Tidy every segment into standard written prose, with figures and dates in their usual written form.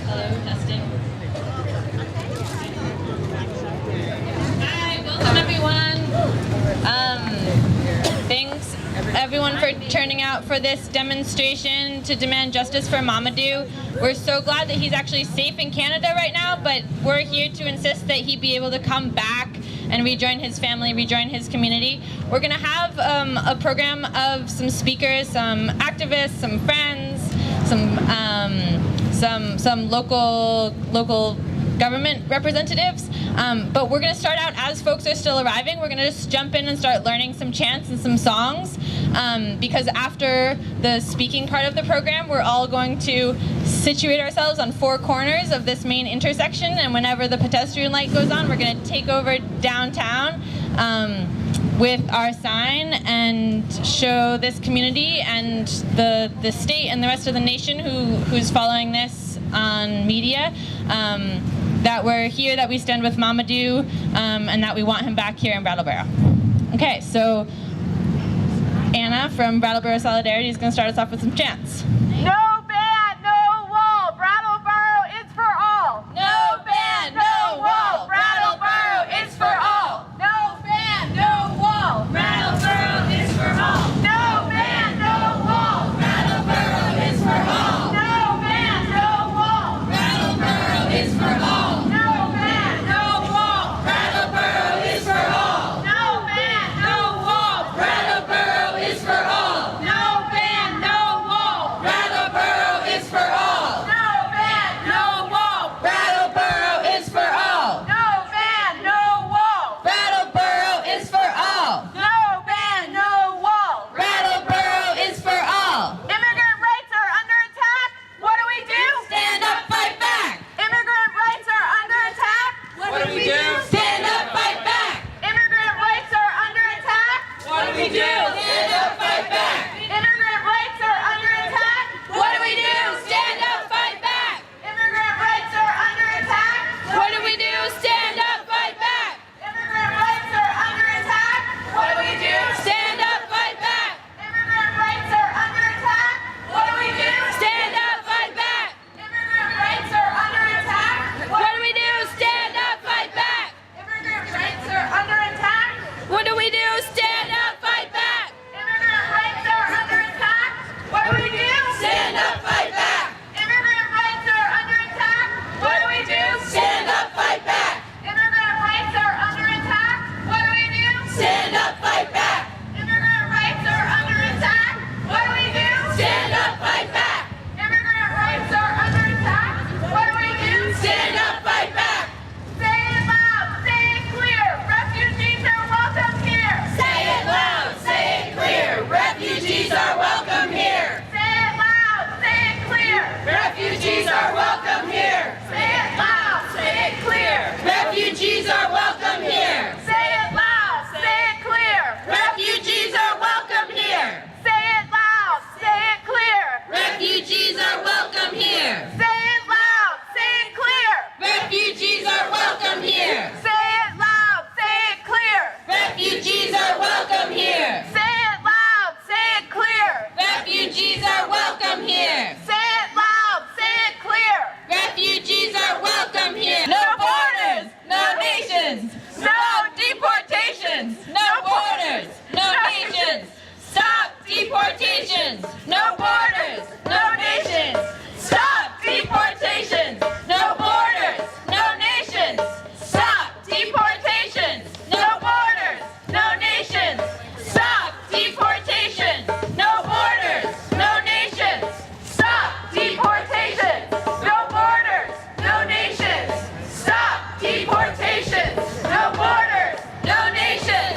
Hello, testing. Hi, welcome everyone. Thanks everyone for turning out for this demonstration to demand justice for Mamadou. We're so glad that he's actually safe in Canada right now, but we're here to insist that he be able to come back and rejoin his family, rejoin his community. We're gonna have a program of some speakers, some activists, some friends, some local government representatives, but we're gonna start out as folks are still arriving. We're gonna just jump in and start learning some chants and some songs, because after the speaking part of the program, we're all going to situate ourselves on four corners of this main intersection, and whenever the pedestrian light goes on, we're gonna take over downtown with our sign and show this community and the state and the rest of the nation who's following this on media that we're here, that we stand with Mamadou, and that we want him back here in Brattleboro. Okay, so Anna from Brattleboro Solidarity is going to start us off with some chants. No ban, no wall, Brattleboro is for all. No ban, no wall, Brattleboro is for all. No ban, no wall, Brattleboro is for all. no ban, no wall, Brattleboro is for all. no ban, no wall, Brattleboro is for all. no ban, no wall, Brattleboro is for all. no ban, no wall, Brattleboro is for all. no ban, no wall, Brattleboro is for all. no ban, no wall, Brattleboro is for all. no ban, no wall, Brattleboro is for all. no ban, no wall. Brattleboro is for all. Immigrant rights are under attack. What do we do? Stand up, fight back. Immigrant rights are under attack. What do we do? Stand up, fight back. Immigrant rights are under attack. What do we do? Stand up, fight back. Immigrant rights are under attack. What do we do? Stand up, fight back. Immigrant rights are under attack. What do we do? Stand up, fight back. Immigrant rights are under attack. What do we do? Stand up, fight back. Immigrant rights are under attack. What do we do? Stand up, fight back. Immigrant rights are under attack. What do we do? Stand up, fight back. Immigrant rights are under attack. What do we do? Stand up, fight back. Immigrant rights are under attack. What do we do? Stand up, fight back. Immigrant rights are under attack. What do we do? Stand up, fight back. Immigrant rights are under attack. What do we do? Stand up, fight back. Immigrant rights are under attack. What do we do? Stand up, fight back. Immigrant rights are under attack. What do we do? Stand up, fight back. Say it loud, say it clear. Refugees are welcome here. Say it loud, say it clear. Refugees are welcome here. Say it loud, say it clear. Refugees are welcome here. Say it loud, say it clear. Refugees are welcome here. Say it loud, say it clear. Refugees are welcome here. Say it loud, say it clear. Refugees are welcome here. Say it loud, say it clear. Refugees are welcome here. Say it loud, say it clear. Refugees are welcome here. Say it loud, say it clear. Refugees are welcome here. Say it loud, say it clear. Refugees are welcome here. No borders, no nations, no deportations, no borders, no nations. Stop deportations. No borders, no nations. Stop deportations. No borders, no nations. Stop deportations. No borders, no nations. Stop deportations. No borders, no nations. Stop deportations. No borders, no nations. Stop deportations. No borders, no nations.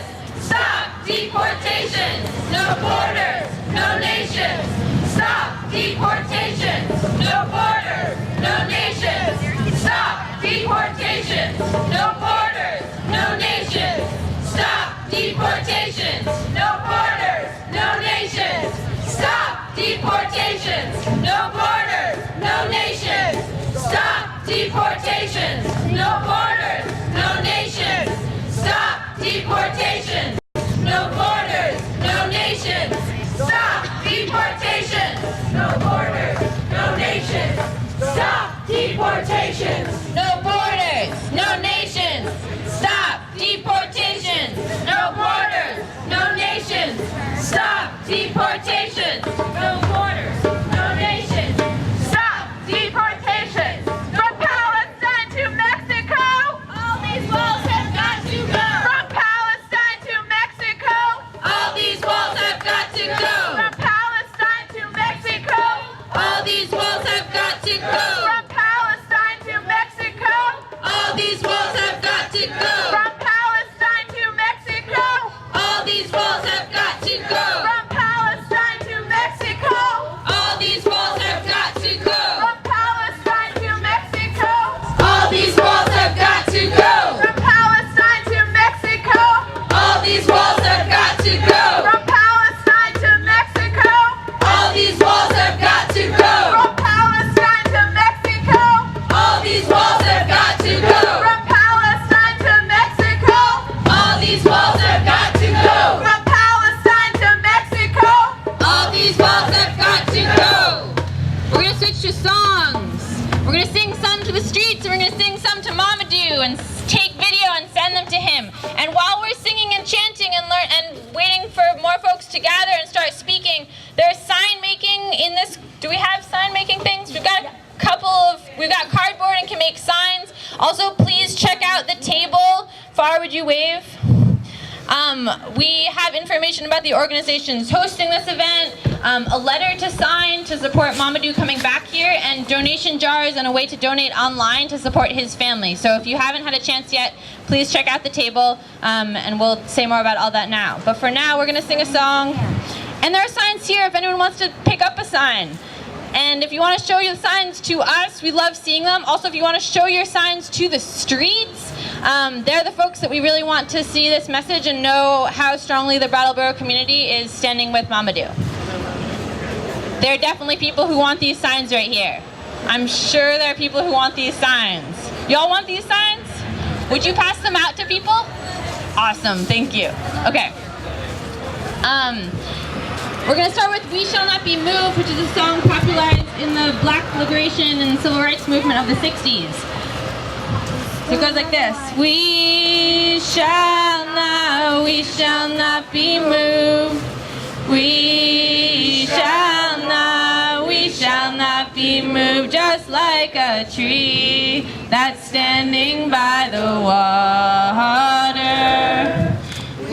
Stop deportations. No borders, no nations. Stop deportations. No borders, no nations. Stop deportations. No borders, no nations. Stop deportations. No borders, no nations. Stop deportations. No borders, no nations. Stop deportations. No borders, no nations. Stop deportations. Also, please check out the table. Far would you wave? We have information about the organizations hosting this event, a letter to sign to support Mamadou coming back here, and donation jars and a way to donate online to support his family. So if you haven't had a chance yet, please check out the table, and we'll say more about all that now. But for now, we're going to sing a song. And there are signs here if anyone wants to pick up a sign. And if you want to show your signs to us, we love seeing them. Also, if you want to show your signs to the streets, they're the folks that we really want to see this message and know how strongly the Brattleboro community is standing with Mamadou. There are definitely people who want these signs right here. I'm sure there are people who want these signs. Y'all want these signs? Would you pass them out to people? Awesome, thank you. Okay. We're going to start with We Shall Not Be Moved, which is a song popularized in the Black liberation and civil rights movement of the 60s. So it goes like this. We shall not be moved. We shall not be moved, just like a tree that's standing by the water.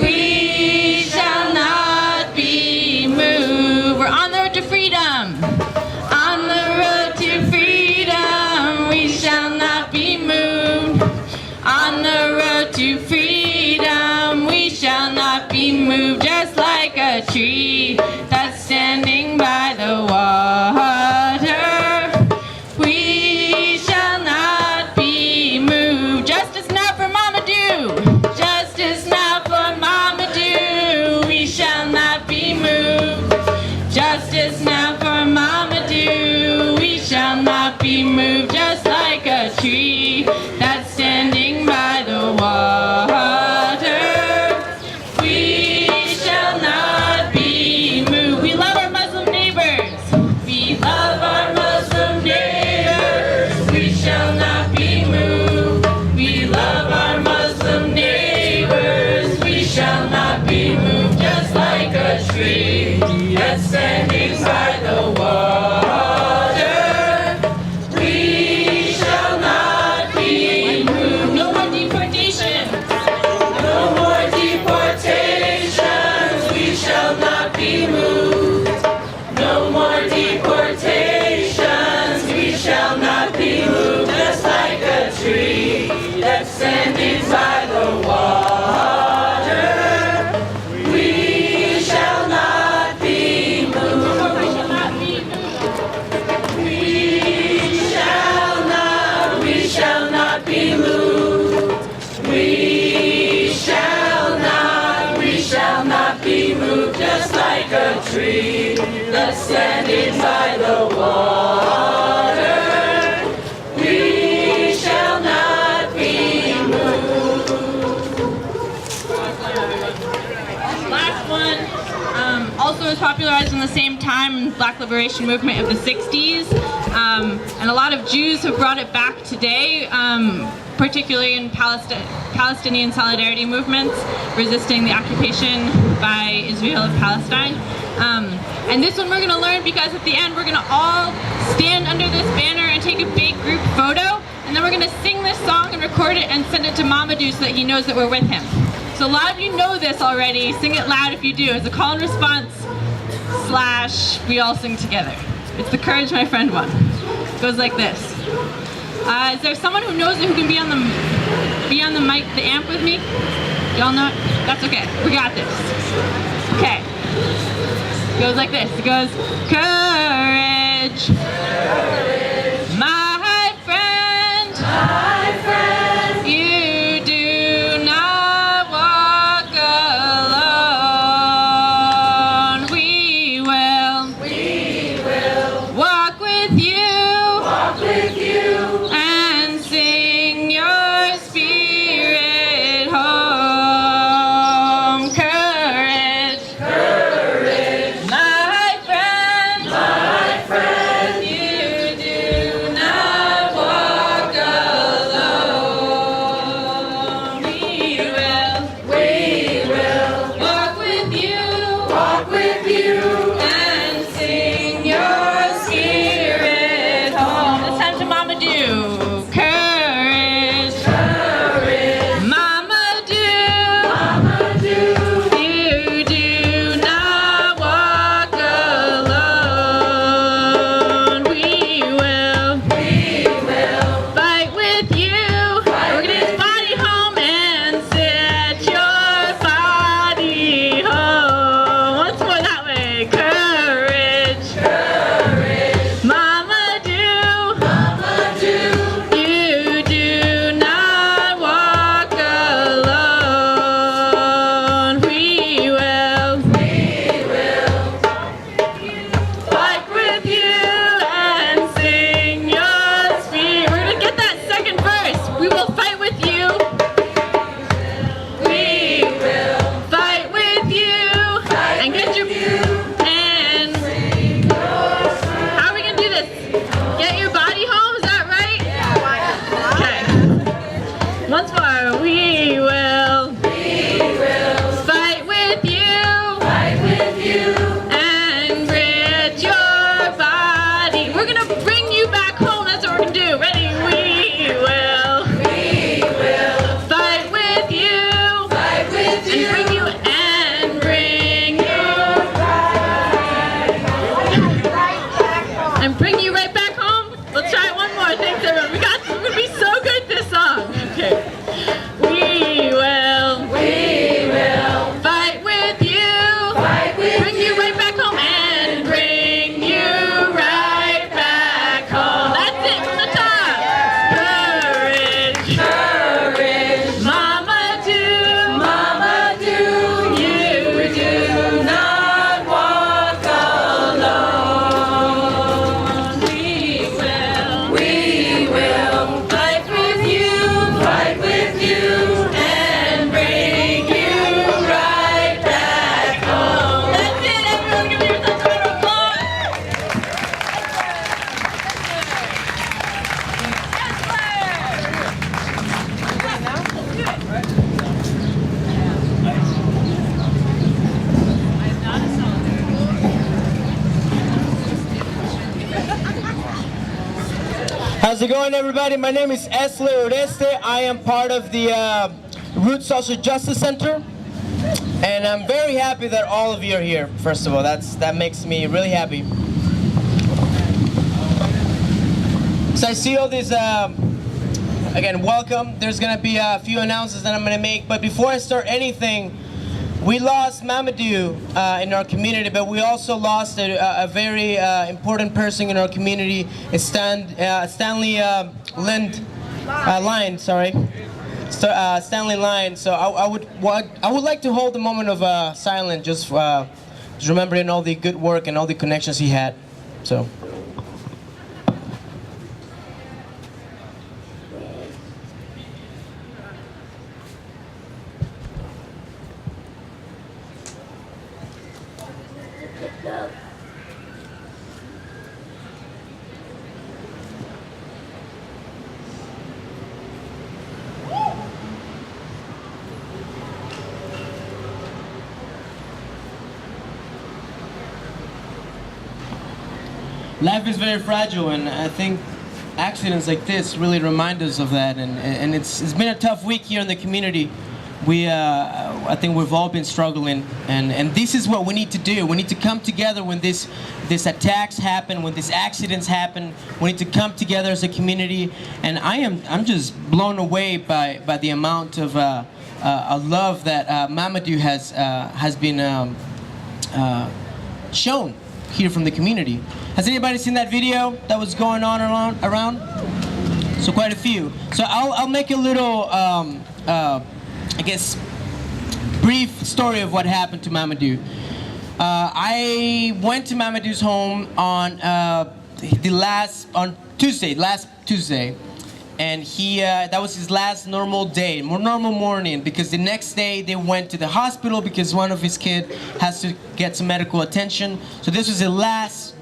We shall not be moved. We're on the road to freedom. On the road to freedom, we shall not be moved. On the road to freedom, we shall not be moved, just like a tree that's standing by the water. We shall not be moved. Justice now for Mamadou. Justice now for Mamadou. We shall not be moved. Justice now for Mamadou. We shall not be moved, just like a tree that's standing by the water. We shall not be moved. We love our Muslim neighbors. We love our Muslim neighbors. We shall not be moved. We love our Muslim neighbors. We shall not be moved, just like a tree that's standing by the water. We shall not be moved. No more deportation. No more deportations. We shall not be moved. No more deportations. We shall not be moved, just like a tree that's standing by the water. We shall not be moved. We shall not be moved. We shall not be moved. We shall not be moved, just like a tree that's standing by the water. We shall not be moved. Last one, also was popularized in the same time in the Black liberation movement of the 60s, and a lot of Jews have brought it back today, particularly in Palestinian solidarity movements, resisting the occupation by Israel of Palestine. And this one we're going to learn because at the end we're going to all stand under this banner and take a big group photo, and then we're going to sing this song and record it and send it to Mamadou so that he knows that we're with him. So a lot of you know this already. Sing it loud if you do. It's a call and response / we all sing together. It's the Courage My Friend one. It goes like this. Is there someone who knows it who can be on the mic, the amp with me? Y'all know it? That's okay. We got this. Okay. It goes like this. It goes, courage, my friend, you do not walk alone. We will walk with you, and sing your spirit home. Courage, my friend, you do How's it going, everybody? My name is Esle Oreste. I am part of the Root Social Justice Center, and I'm very happy that all of you are here. First of all, that makes me really happy. So I see all these. Again, welcome. There's gonna be a few announcements that I'm gonna make, but before I start anything, we lost Mamadou in our community, but we also lost a very important person in our community. It's Stanley Line. Stanley Line. So I would like to hold a moment of silence, just remembering all the good work and all the connections he had. So. Life is very fragile, and I think accidents like this really remind us of that. And it's been a tough week here in the community. I think we've all been struggling, and this is what we need to do. We need to come together when these attacks happen, when these accidents happen. We need to come together as a community. And I'm just blown away by the amount of love that Mamadou has been shown here from the community. Has anybody seen that video that was going on around? So quite a few. So I'll make a little, I guess, brief story of what happened to Mamadou. I went to Mamadou's home on last Tuesday, and that was his last normal day, normal morning, because the next day they went to the hospital because one of his kids has to get some medical attention. So this was the last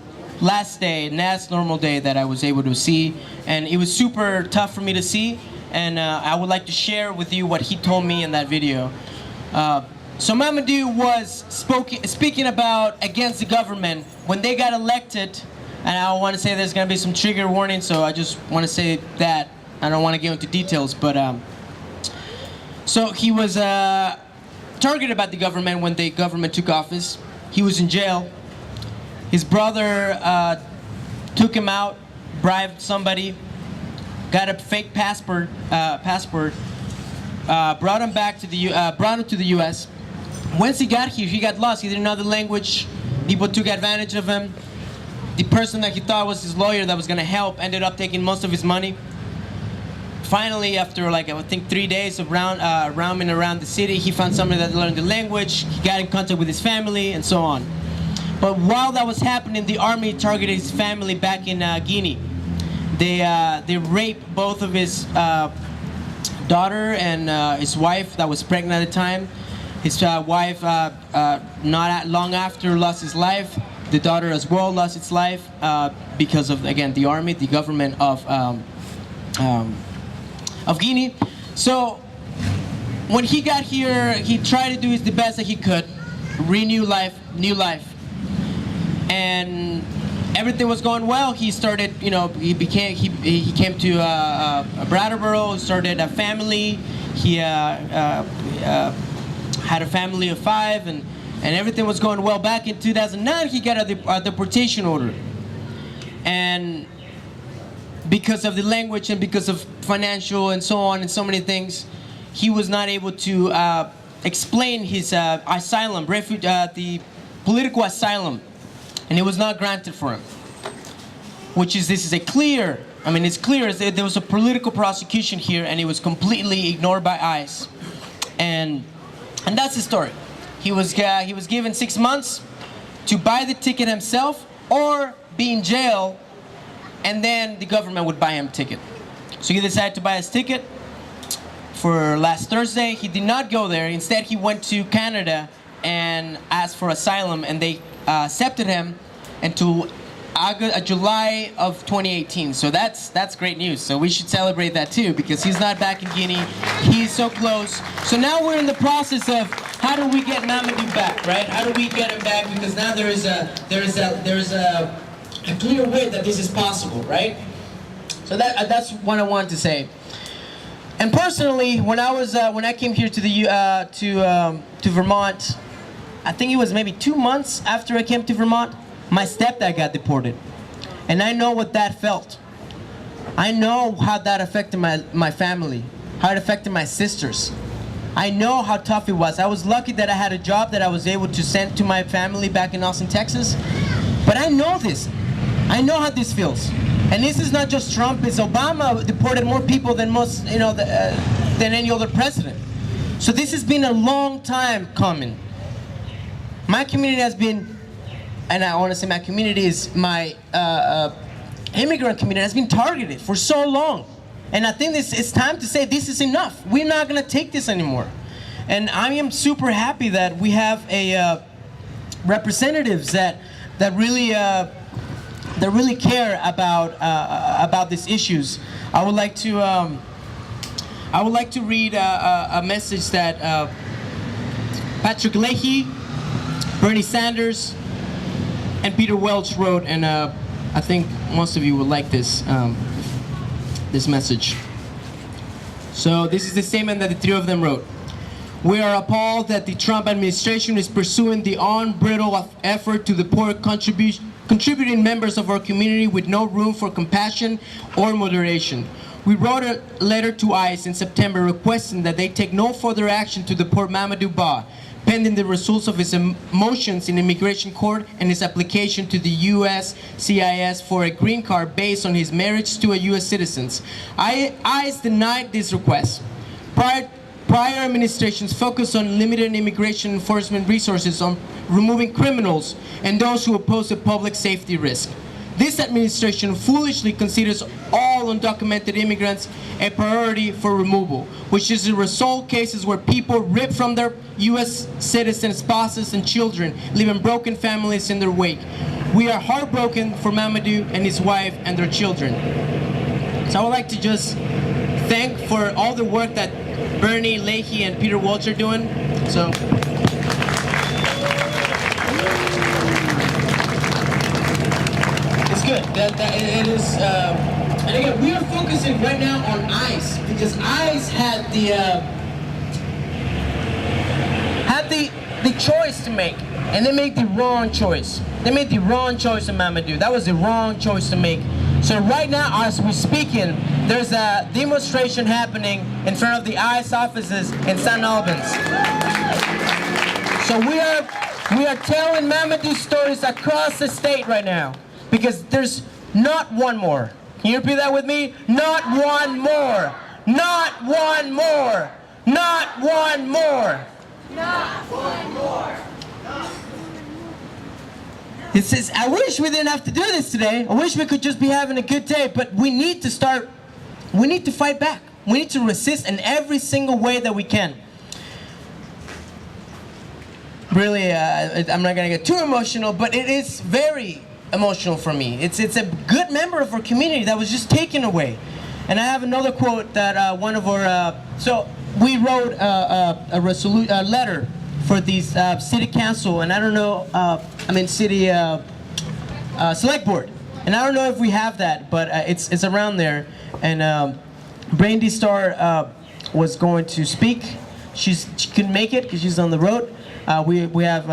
normal day that I was able to see, and it was super tough for me to see, and I would like to share with you what he told me in that video. So Mamadou was speaking about against the government when they got elected, and I want to say there's going to be some trigger warning, so I just want to say that. I don't want to get into details, but so he was targeted by the government when the government took office. He was in jail. His brother took him out, bribed somebody, got a fake passport, brought him back to the U.S. Once he got here, he got lost. He didn't know the language. People took advantage of him. The person that he thought was his lawyer that was going to help ended up taking most of his money. Finally, after I think 3 days of roaming around the city, he found somebody that learned the language. He got in contact with his family and so on. But while that was happening, the army targeted his family back in Guinea. They raped both of his daughter and his wife that was pregnant at the time. His wife, not long after, lost his life. The daughter as well lost its life because of, again, the army, the government of Guinea. So when he got here, he tried to do the best that he could, renew life, new life. And everything was going well. He started, he came to Brattleboro, started a family. He had a family of 5, and everything was going well. Back in 2009, he got a deportation order. And because of the language and because of financial and so on and so many things, he was not able to explain his asylum, the political asylum, and it was not granted for him. This is clear. It's clear that there was a political prosecution here, and it was completely ignored by ICE. And that's the story. He was given 6 months to buy the ticket himself or be in jail, and then the government would buy him a ticket. So he decided to buy his ticket for last Thursday. He did not go there. Instead, he went to Canada and asked for asylum, and they accepted him until July of 2018. So that's great news. So we should celebrate that too, because he's not back in Guinea. He's so close. So now we're in the process of how do we get Mamadou back, right? How do we get him back? Because now there is a clear way that this is possible, right? So So that's what I wanted to say. And personally, when I came here to to Vermont, I think it was maybe 2 months after I came to Vermont, my stepdad got deported, and I know what that felt. I know how that affected my family, how it affected my sisters. I know how tough it was. I was lucky that I had a job that I was able to send to my family back in Austin, Texas. But I know this. I know how this feels. And this is not just Trump. It's Obama deported more people than most, than any other president. So this has been a long time coming. My community has been, and I want to say my community is my immigrant community has been targeted for so long. And I think it's time to say this is enough. We're not going to take this anymore. And I am super happy that we have representatives that really care about these issues. I would like to read a message that Patrick Leahy, Bernie Sanders, and Peter Welch wrote, and I think most of you will like this message. So this is the statement that the three of them wrote. We are appalled that the Trump administration is pursuing the unbridled effort to deport contributing members of our community with no room for compassion or moderation. We wrote a letter to ICE in September requesting that they take no further action to deport Mamadou Bah, pending the results of his motions in immigration court and his application to the U.S. CIS for a green card based on his marriage to a U.S. citizen. ICE denied this request. Prior administrations focused on limited immigration enforcement resources on removing criminals and those who pose a public safety risk. This administration foolishly considers all undocumented immigrants a priority for removal, which is to resolve cases where people ripped from their U.S. citizen spouses and children, leaving broken families in their wake. We are heartbroken for Mamadou and his wife and their children. So I would like to just thank for all the work that Bernie, Leahy, and Peter Welch are doing. So. It's good. It is. And again, we are focusing right now on ICE because ICE had the choice to make, and they made the wrong choice. They made the wrong choice on Mamadou. That was the wrong choice to make. So right now, as we're speaking, there's a demonstration happening in front of the ICE offices in St. Albans. So we are telling Mamadou stories across the state right now because there's not one more. Can you repeat that with me? Not one more. Not one more. Not one more. Not one more. It says, I wish we didn't have to do this today. I wish we could just be having a good day, but we need to fight back. We need to resist in every single way that we can. Really, I'm not gonna get too emotional, but it is very emotional for me. It's a good member of our community that was just taken away. And I have another quote that one of our, so we wrote a letter for these city council, and I don't know, city select board, and I don't know if we have that, but it's around there. And Brandy Starr was going to speak. She couldn't make it because she's on the road. We have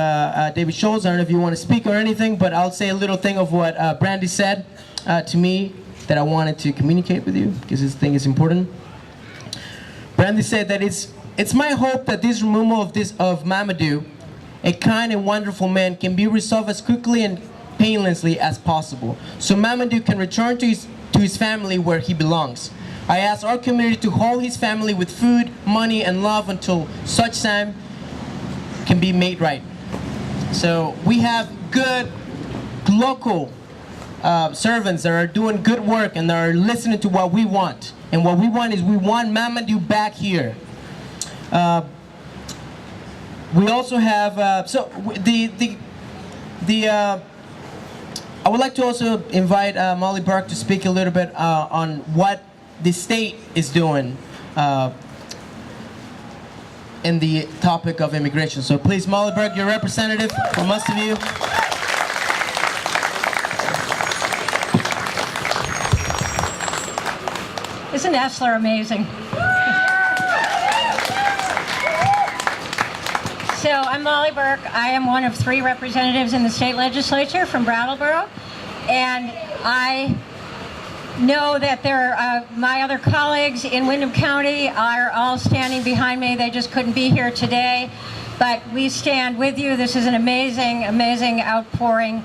David Scholes. I don't know if you want to speak or anything, but I'll say a little thing of what Brandy said to me that I wanted to communicate with you because this thing is important. Brandy said that it's my hope that this removal of Mamadou, a kind and wonderful man, can be resolved as quickly and painlessly as possible, so Mamadou can return to his family where he belongs. I ask our community to hold his family with food, money, and love until such time can be made right. So we have good local servants that are doing good work and that are listening to what we want. And what we want is we want Mamadou back here. We also have I would like to also invite Molly Burke to speak a little bit on what the state is doing in the topic of immigration. So please, Molly Burke, your representative for most of you. Isn't Essler amazing? So I'm Molly Burke. I am one of 3 representatives in the state legislature from Brattleboro, and I know that my other colleagues in Windham County are all standing behind me. They just couldn't be here today, but we stand with you. This is an amazing, amazing outpouring.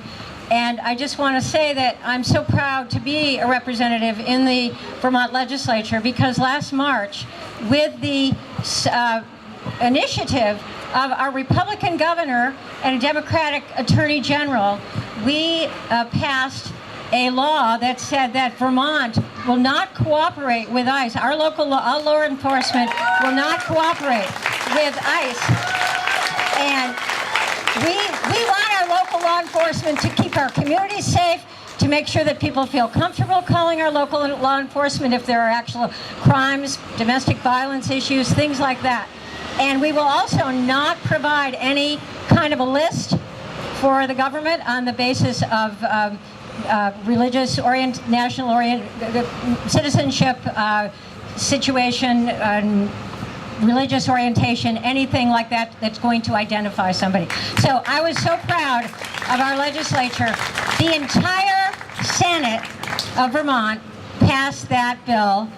And I just want to say that I'm so proud to be a representative in the Vermont legislature, because last March, with the initiative of our Republican governor and a Democratic attorney general, we passed a law that said that Vermont will not cooperate with ICE. Our local law enforcement will not cooperate with ICE. And we want our local law enforcement to keep our communities safe, to make sure that people feel comfortable calling our local law enforcement if there are actual crimes, domestic violence issues, things like that. And we will also not provide any kind of a list for the government on the basis of religious citizenship situation, religious orientation, anything like that that's going to identify somebody. So I was so proud of our legislature. The entire Senate of Vermont passed that bill.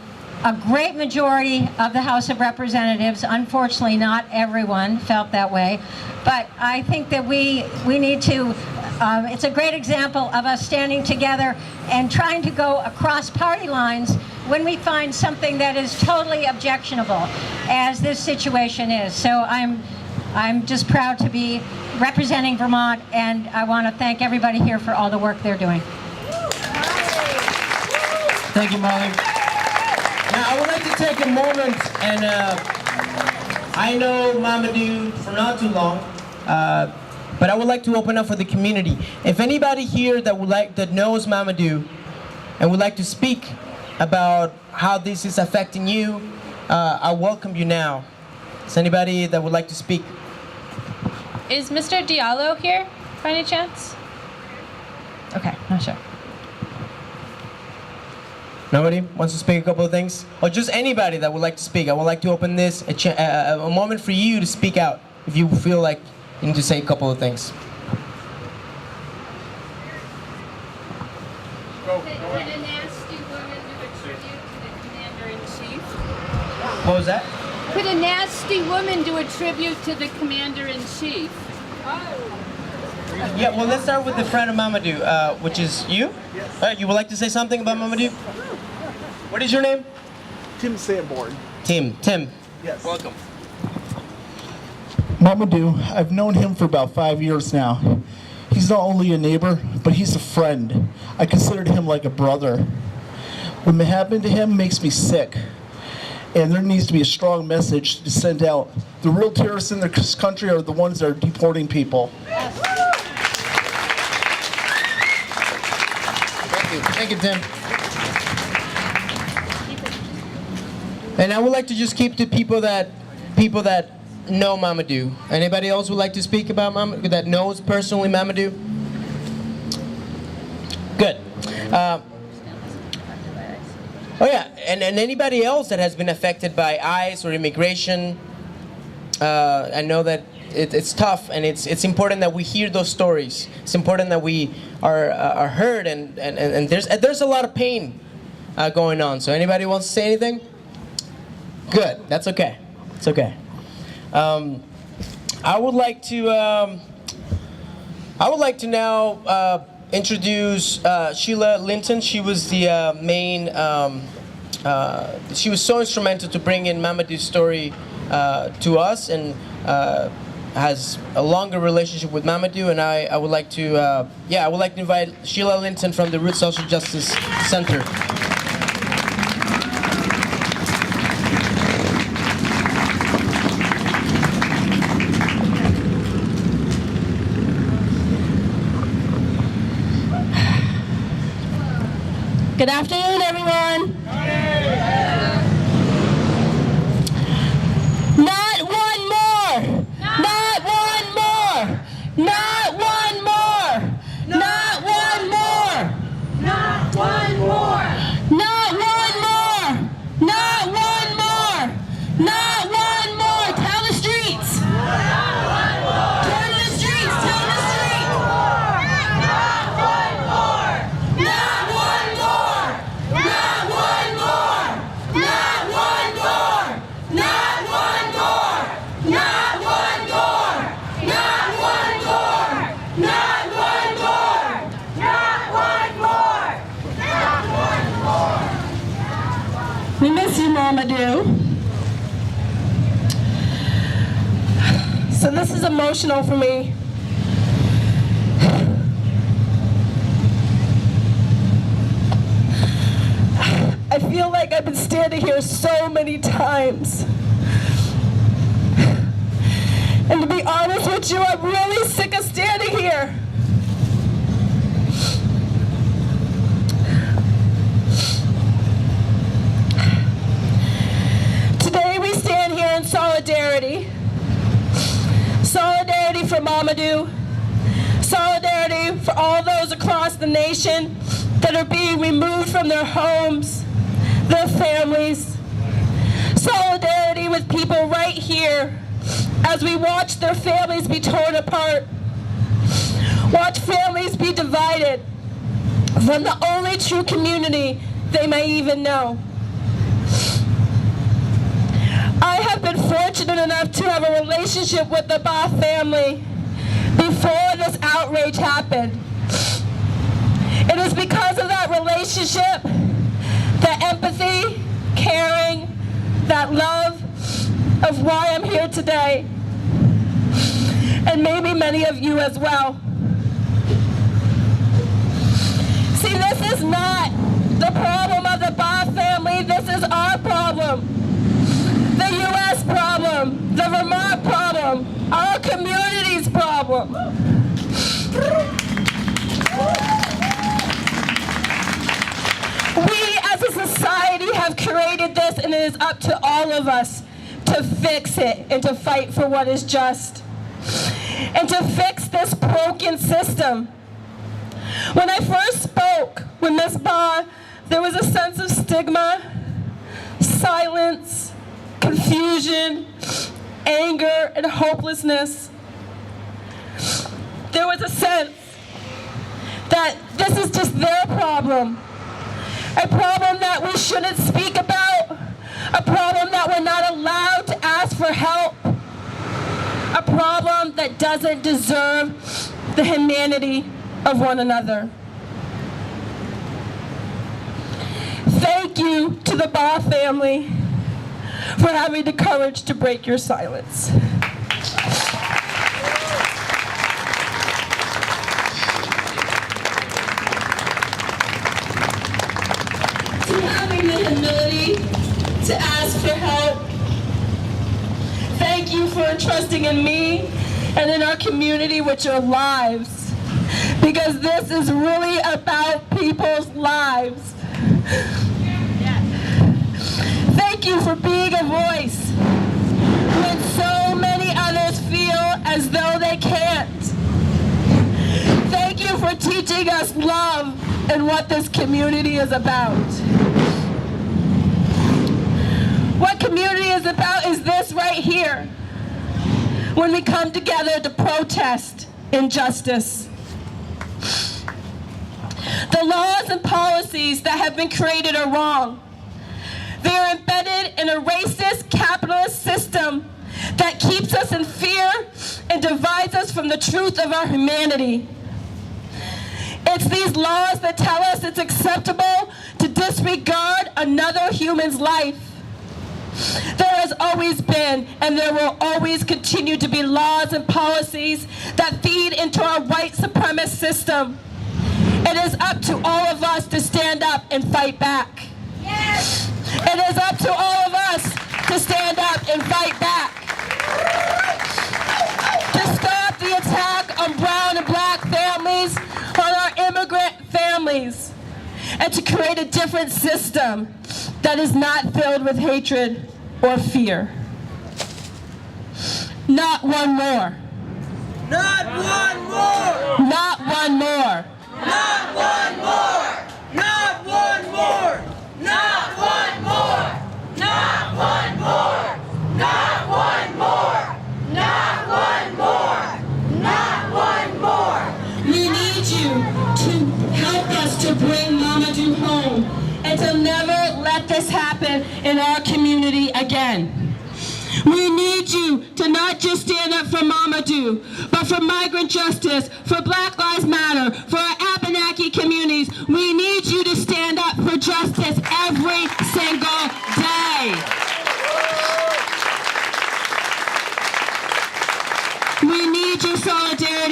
A great majority of the House of Representatives, unfortunately not everyone felt that way, but I think that we need to, it's a great example of us standing together and trying to go across party lines when we find something that is totally objectionable, as this situation is. So I'm just proud to be representing Vermont, and I want to thank everybody here for all the work they're doing. Thank you, Molly. Now, I would like to take a moment, and I know Mamadou for not too long, but I would like to open up for the community. If anybody here that knows Mamadou and would like to speak about how this is affecting you, I welcome you now. Is anybody that would like to speak? Is Mr. Diallo here by any chance? Okay, not sure. Nobody wants to speak a couple of things? Or just anybody that would like to speak? I would like to open this, a moment for you to speak out if you feel like you need to say a couple of things. Could a nasty woman do a tribute to the commander-in-chief? What was that? Could a nasty woman do a tribute to the commander-in-chief? Yeah, well, let's start with the friend of Mamadou, which is you? Yes. You would like to say something about Mamadou? What is your name? Tim Sanborn. Tim. Yes. Welcome. Mamadou, I've known him for about 5 years now. He's not only a neighbor, but he's a friend. I considered him like a brother. What happened to him makes me sick. And there needs to be a strong message to send out. The real terrorists in this country are the ones that are deporting people. Thank you, Tim. And I would like to just keep to people that know Mamadou. Anybody else would like to speak about Mamadou, that knows personally Mamadou? Good. Oh yeah, and anybody else that has been affected by ICE or immigration, I know that it's tough, and it's important that we hear those stories. It's important that we are heard, and there's a lot of pain going on. So anybody wants to say anything? Good. That's okay. It's okay. I would like to now introduce Sheila Linton. She was the main. She was so instrumental to bring in Mamadou's story to us, and has a longer relationship with Mamadou. And I would like to invite Sheila Linton from the Root Social Justice Center. Good afternoon, everyone. Not one more. Not one more. Not one more. Not one more. Not one more! Not one more. So this is emotional for me. I feel like I've been standing here so many times. And to be honest with you, I'm really sick of standing here. Today we stand here in solidarity. Solidarity for Mamadou. Solidarity for all those across the nation that are being removed from their homes, their families. Solidarity with people right here as we watch their families be torn apart. Watch families be divided from the only true community they may even know. I have been fortunate enough to have a relationship with the Bah family before this outrage happened. It is because of that relationship, that empathy, caring, that love of why I'm here today. And maybe many of you as well. See, this is not the problem of the Bah family, this is our problem. The U.S. problem, the Vermont problem, our community's problem. We as a society have created this, and it is up to all of us to fix it and to fight for what is just. And to fix this broken system. When I first spoke with Ms. Bah, there was a sense of stigma, silence, confusion, anger, and hopelessness. There was a sense that this is just their problem, a problem that we shouldn't speak about, a problem that we're not allowed to ask for help, a problem that doesn't deserve the humanity of one another. Thank you to the Bah family for having the courage to break your silence. To having the humility to ask for help. Thank you for trusting in me and in our community with your lives, because this is really about people's lives. Thank you for being a voice when so many others feel as though they can't. Thank you for teaching us love and what this community is about. What community is about is this right here. When we come together to protest injustice. The laws and policies that have been created are wrong. They are embedded in a racist, capitalist system that keeps us in fear and divides us from the truth of our humanity. It's these laws that tell us it's acceptable to disregard another human's life. There has always been, and there will always continue to be laws and policies that feed into our white supremacist system. It is up to all of us to stand up and fight back. Yes. It is up to all of us to stand up and fight back. To stop the attack on brown and black families, on our immigrant families, and to create a different system that is not filled with hatred or fear. Not one more. Not one more! Not one more. Not one more! Not one more! Not one more! Not one more! Not one more! Not one more! Not one more! We need you to help us to bring Mamadou home and to never let this happen in our community again. We need you to not just stand up for Mamadou, but for migrant justice, for Black Lives Matter, for our Abenaki communities. We need you to stand up for justice every single day.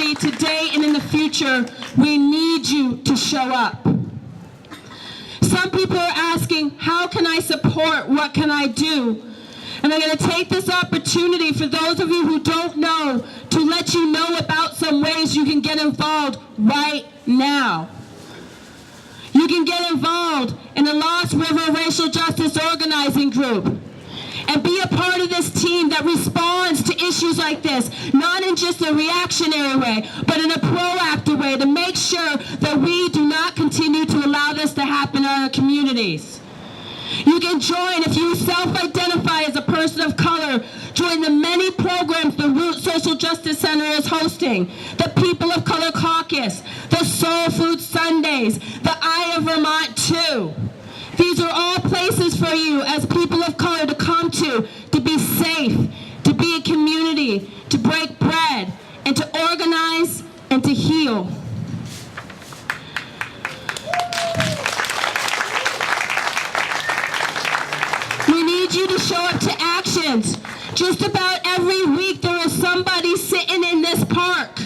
community today and in the future, we need you to show up. Some people are asking, how can I support? What can I do? And I'm going to take this opportunity for those of you who don't know to let you know about some ways you can get involved right now. You can get involved in the Lost River Racial Justice Organizing Group and be a part of this team that responds to issues like this, not in just a reactionary way, but in a proactive way to make sure that we do not continue to allow this to happen in our communities. You can join, if you self-identify as a person of color, join the many programs the Root Social Justice Center is hosting, the People of Color Caucus, the Soul Food Sundays, the Eye of Vermont 2. These are all places for you as people of color to come to be safe, to be a community, to break bread, and to organize and to heal. We need you to show up to actions. Just about every week there is somebody sitting in this park,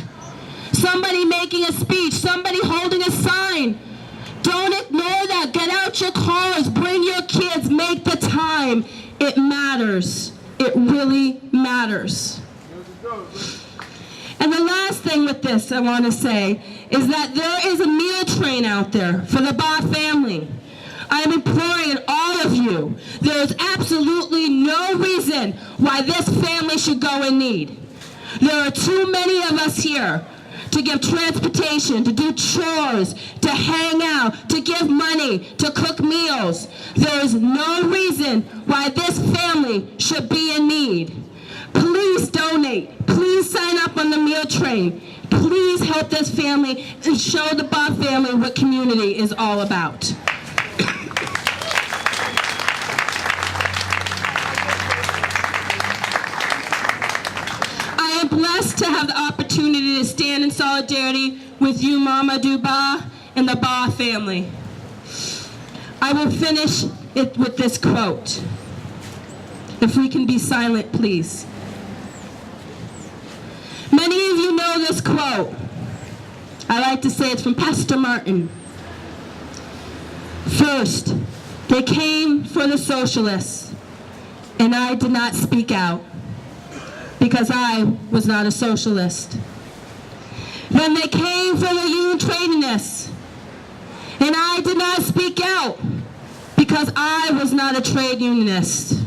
somebody making a speech, somebody holding a sign. Don't ignore that. Get out your cars, bring your kids, make the time. It matters. It really matters. And the last thing with this I want to say is that there is a meal train out there for the Bah family. I am imploring all of you, there is absolutely no reason why this family should go in need. There are too many of us here to give transportation, to do chores, to hang out, to give money, to cook meals. There is no reason why this family should be in need. Please donate. Please sign up on the meal train. Please help this family and show the Bah family what community is all about. I am blessed to have the opportunity to stand in solidarity with you, Mamadou Bah, and the Bah family. I will finish it with this quote. If we can be silent, please. Many of you know this quote. I like to say it's from Pastor Martin. First, they came for the socialists, and I did not speak out, because I was not a socialist. Then they came for the union tradinists, and I did not speak out, because I was not a trade unionist.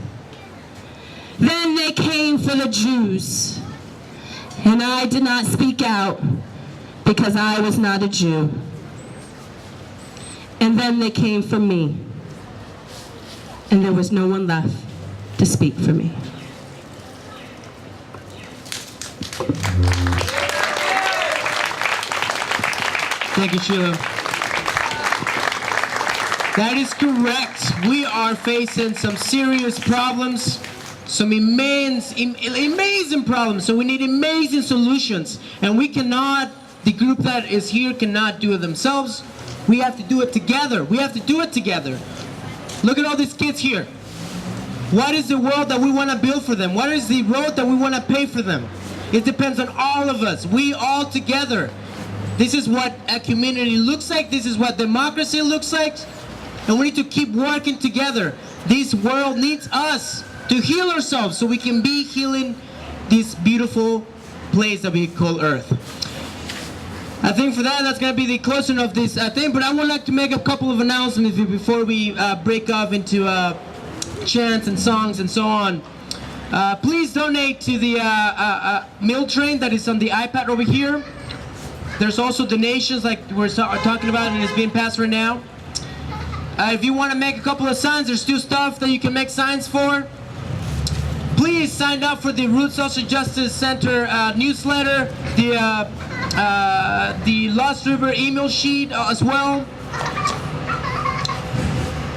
Then they came for the Jews, and I did not speak out, because I was not a Jew. And then they came for me, and there was no one left to speak for me. Thank you, Sheila. That is correct. We are facing some serious problems, some amazing problems. So we need amazing solutions. And we cannot, the group that is here cannot do it themselves. We have to do it together. We have to do it together. Look at all these kids here. What is the world that we want to build for them? What is the road that we want to pay for them? It depends on all of us. We all together. This is what a community looks like. This is what democracy looks like. And we need to keep working together. This world needs us to heal ourselves so we can be healing this beautiful place that we call Earth. I think for that's going to be the closing of this thing, but I would like to make a couple of announcements before we break off into chants and songs and so on. Please donate to the meal train that is on the iPad over here. There's also donations like we're talking about and it's being passed right now. If you want to make a couple of signs, there's still stuff that you can make signs for. Please sign up for the Root Social Justice Center newsletter, the Lost River email sheet as well.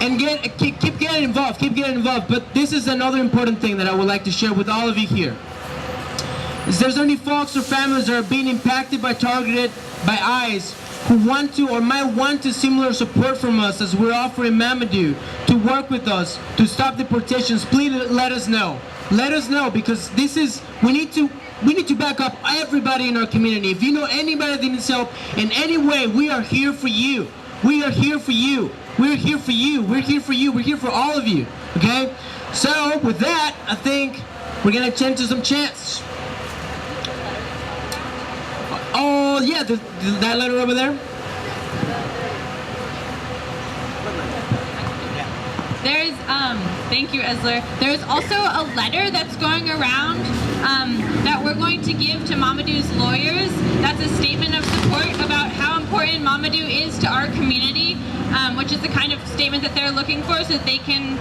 And keep getting involved, keep getting involved. But this is another important thing that I would like to share with all of you here. Is there's any folks or families that are being impacted by targeted by ICE who want to or might want to similar support from us as we're offering Mamadou to work with us to stop deportations, please let us know. Let us know, because we need to we need to back up everybody in our community. If you know anybody that needs help in any way, we are here for you. We are here for you. We're here for you. We're here for you. We're here for all of you. Okay? So with that, I think we're gonna change to some chants. Oh yeah, that letter over there. There's, thank you, Esler. There's also a letter that's going around that we're going to give to Mamadou's lawyers. That's a statement of support about how important Mamadou is to our community, which is the kind of statement that they're looking for so that they can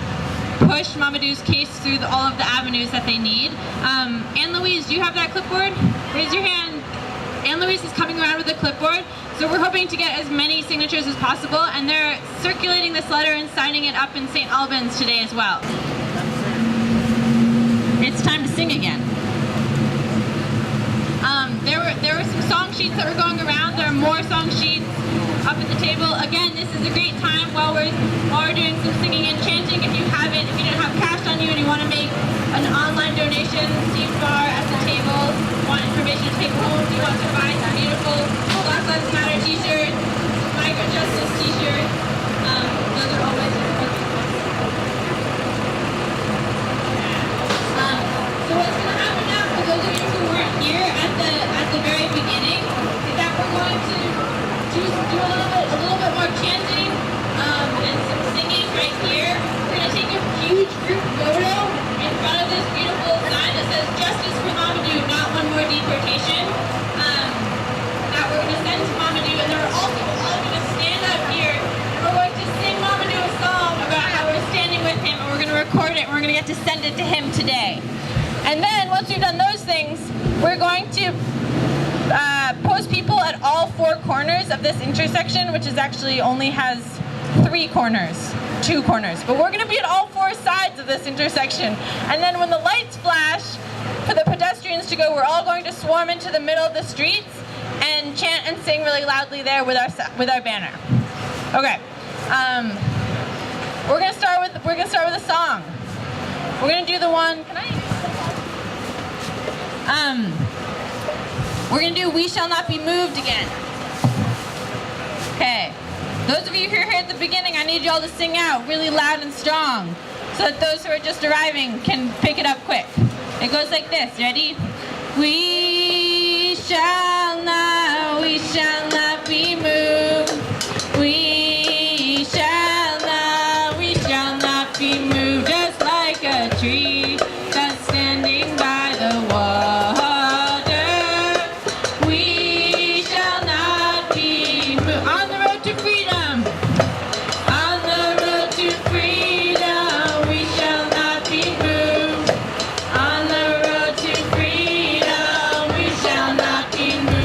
push Mamadou's case through all of the avenues that they need. Anne-Louise, do you have that clipboard? Raise your hand. Anne-Louise is coming around with a clipboard, so we're hoping to get as many signatures as possible, and they're circulating this letter and signing it up in St. Albans today as well. It's time to sing again. There were some song sheets that were going around. There are more song sheets up at the table. Again, this is a great time while we're doing some singing and chanting. If you don't have cash on you and you want to make an online donation, Steve Barr at the table. Want information to take home? Do you want to buy some beautiful Black Lives Matter t-shirts, migrant justice t-shirts? Those are always so what's going to happen now, for those of you who weren't here at the very beginning, is that we're going to do a little bit more chanting and some singing right here. We're going to take a huge group photo in front of this beautiful sign that says "Justice for Mamadou, not one more deportation." That we're going to send to Mamadou, and then we're also all going to stand up here and we're going to sing Mamadou a song about how we're standing with him, and we're going to record it and we're going to get to send it to him today. And then once we've done those things, we're going to post people at all 4 corners of this intersection, which is actually only has 2 corners. But we're going to be at all 4 sides of this intersection. And then when the lights flash for the pedestrians to go, we're all going to swarm into the middle of the streets and chant and sing really loudly there with our banner. Okay. We're going to start with a song. We're going to do the one. We're going to do "We Shall Not Be Moved" again. Okay. Those of you who are here at the beginning, I need you all to sing out really loud and strong so that those who are just arriving can pick it up quick. It goes like this. Ready? We shall not be moved. We shall not be moved. Just like a tree that's standing by the water. We shall not be moved. On the road to freedom. On the road to freedom. We shall not be moved. On the road to freedom. We shall not be moved.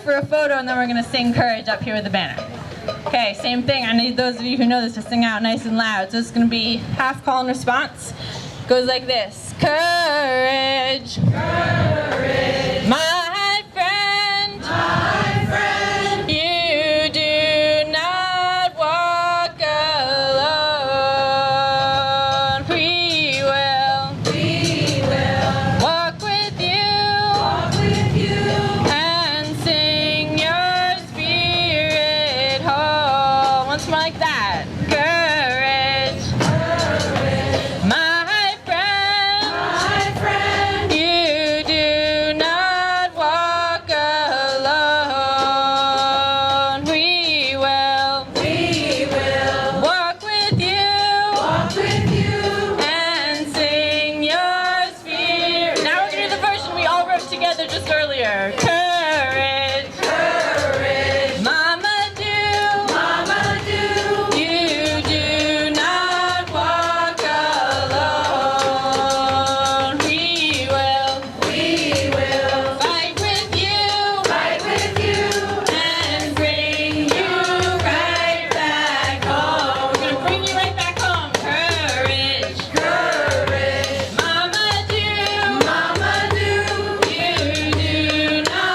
for a photo, and then we're gonna sing Courage up here with the banner. Okay, same thing. I need those of you who know this to sing out nice and loud. So it's gonna be half call and response. Goes like this. Courage. Courage. My friend. My friend. You do not walk alone. We will. We will. Walk with you. Walk with you. And sing your spirit home. Once more like that. Courage. Courage. My friend. My friend. You do not walk alone. We will. We will. Walk with you. Walk with you. And sing your spirit. Now we're gonna do the version we all wrote together just earlier. Courage. Courage. Mamadou. Mamadou. You do not walk alone. We will. We will. Fight with you. Fight with you. And bring you right back home. We're gonna bring you right back home. Courage. Courage. Mamadou. Mamadou. You do not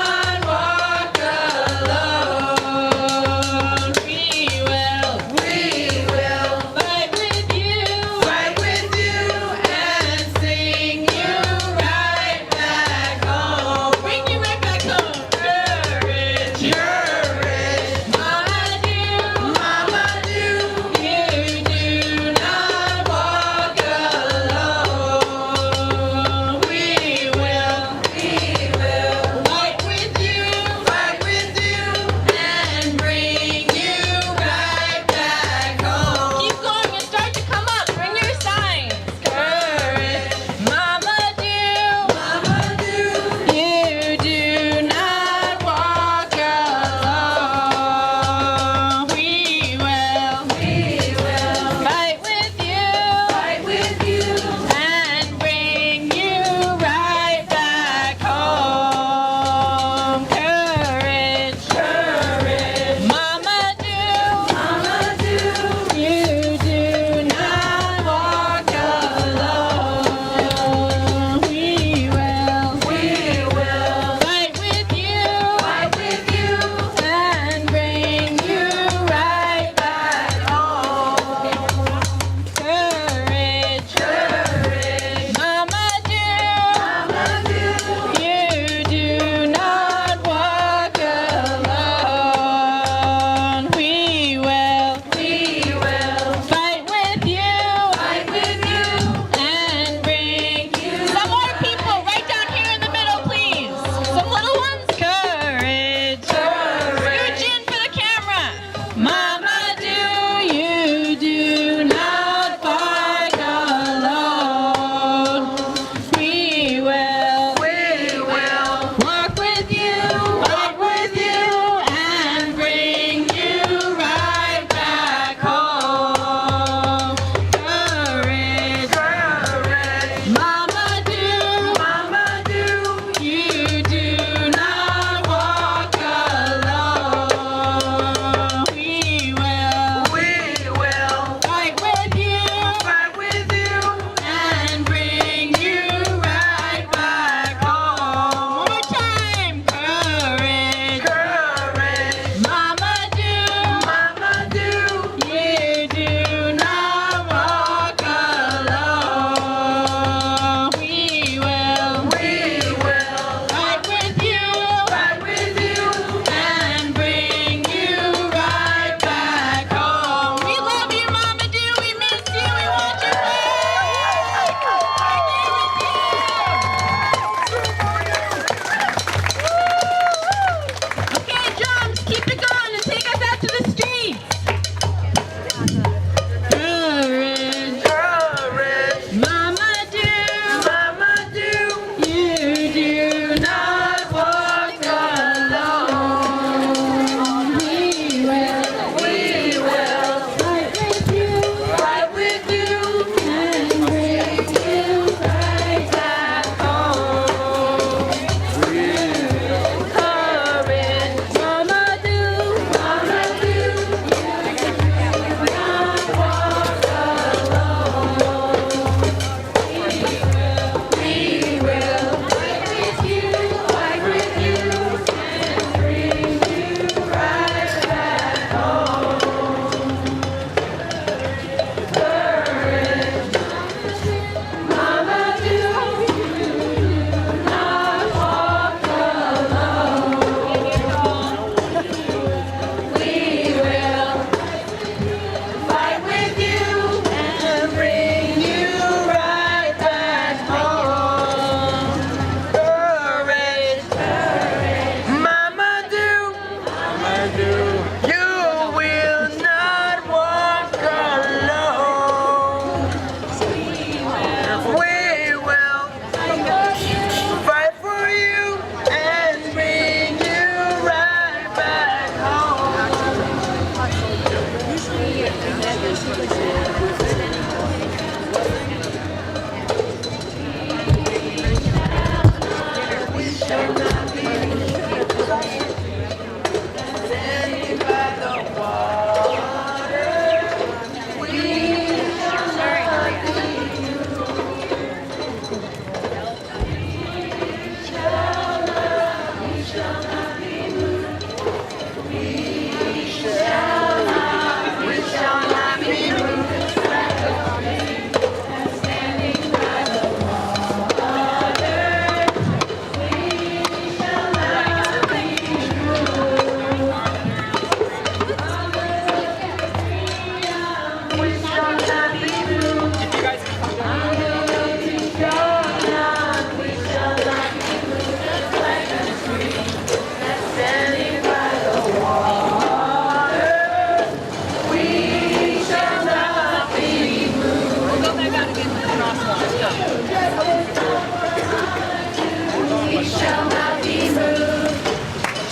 We shall not be moved.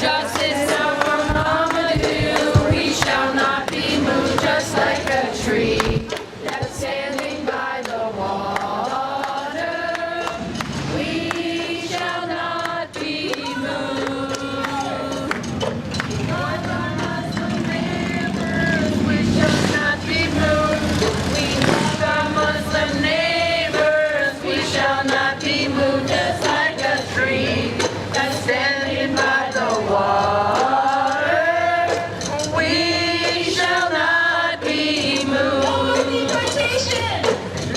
Justice our Mamadou. We shall not be moved. Just like a tree that's standing by the water. We shall not be moved. Like our Muslim neighbors, we shall not be moved. We love our Muslim neighbors. We shall not be moved. Just like a tree that's standing by the water. We shall not be moved.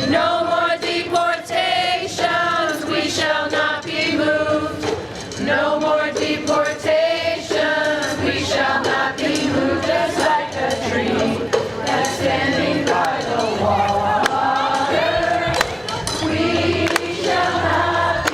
No more deportations. We shall not be moved. No more deportations. We shall not be moved. Just like a tree that's standing by the water. We shall not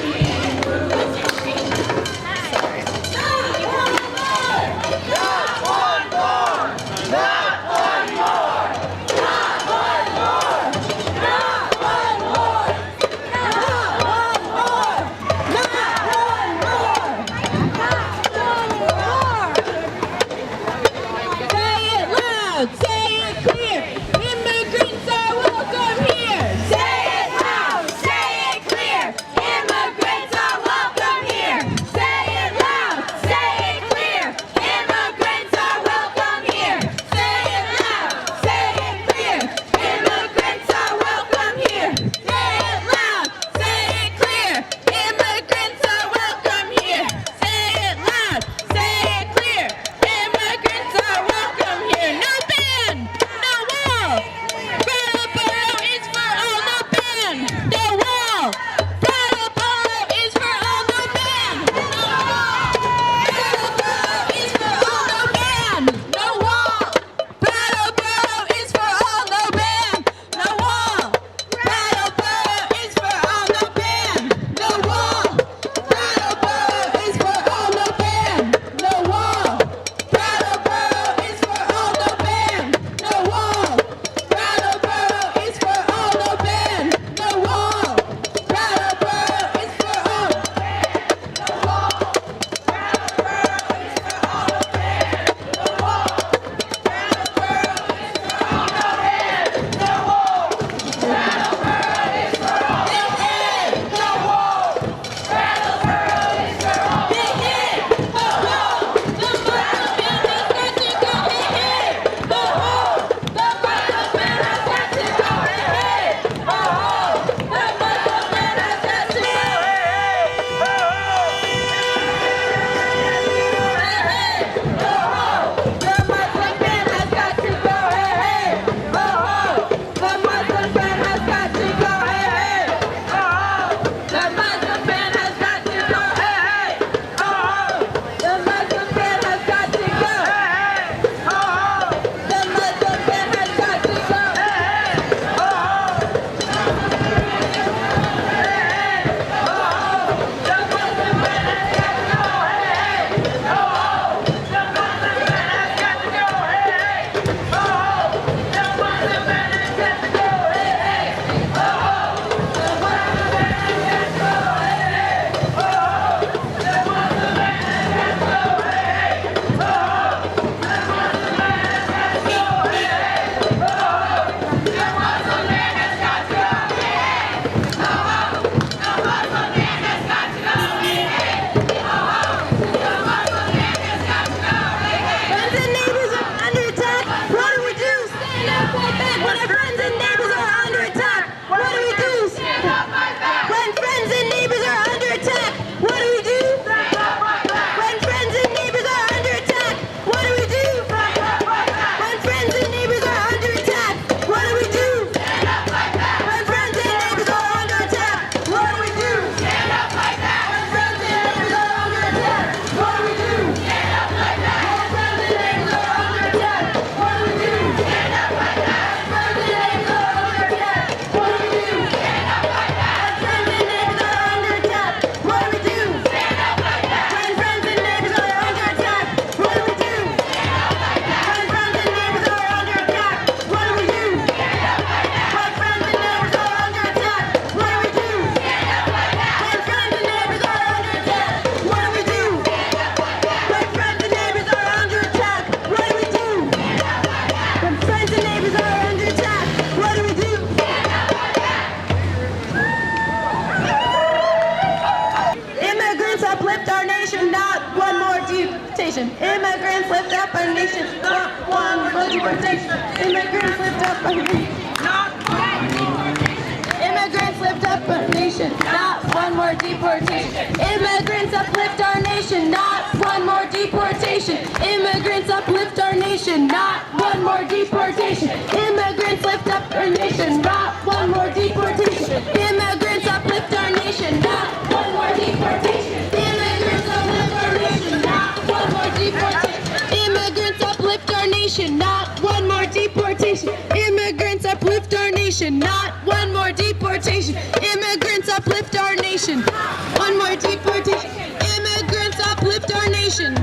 deportation. Immigrants lift up our nation, not one more deportation. Immigrants lift up our nation, not one more deportation. Immigrants lift up our nation, not one more deportation. Immigrants uplift our nation, not one more deportation. Immigrants uplift our nation, not one more deportation. Immigrants lift up our nation, not one more deportation. Immigrants uplift our nation, not one more deportation. Immigrants uplift our nation, not one more deportation. Immigrants uplift our nation, not one more deportation. Immigrants uplift our nation, not one more deportation. Immigrants uplift our nation, one more deportation. Immigrants uplift our nation, one more deportation. Immigrants uplift our nation,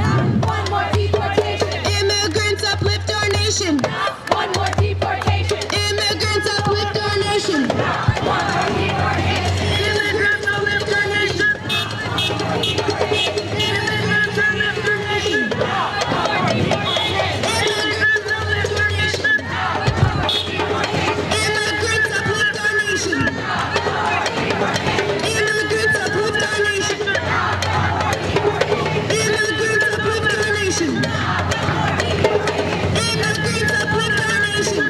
one more deportation. Immigrants uplift our nation, one more deportation. Immigrants uplift our nation. Immigrants uplift our nation. Immigrants uplift our nation. Immigrants uplift our nation. Immigrants uplift our nation. Immigrants uplift our nation. Immigrants uplift our nation. Immigrants uplift our nation.